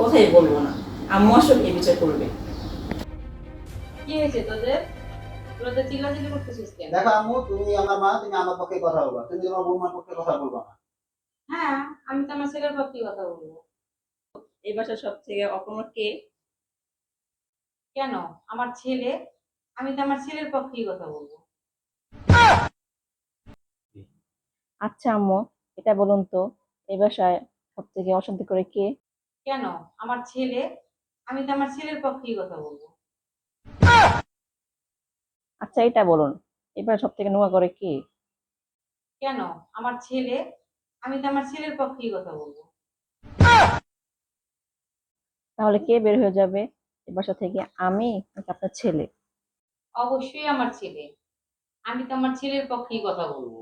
কথাই বলবো না। আম্মু আসুক এই বিচার করবে। কি হয়েছে তোদের? তোরা তো চিল্লাচিল্লি করতেছিস কেন? দেখো আম্মু, তুমি আমার মা, তুমি আমার পক্ষে কথা বলবা, তুমি তোমার বৌমার পক্ষে কথা বলবা না। হ্যাঁ, আমি তো আমার ছেলের পক্ষে কথা বলবো। এই বাসার সব থেকে অপূর্ণ কে? কেন? আমার ছেলে। আমি তো আমার ছেলের পক্ষেই কথা বলবো। আচ্ছা আম্মু, এটা বলুন তো, এই বাসায় সব থেকে অশান্তি করে কে? কেন? আমার ছেলে। আমি তো আমার ছেলের পক্ষেই কথা বলবো। আচ্ছা এটা বলুন, এবার সব থেকে নোংরা করে কে? কেন? আমার ছেলে। আমি তো আমার ছেলের পক্ষেই কথা বলবো। তাহলে কে বের হয়ে যাবে এই বাসা থেকে, আমি নাকি আপনার ছেলে? অবশ্যই আমার ছেলে। আমি তো আমার ছেলের পক্ষেই কথা বলবো।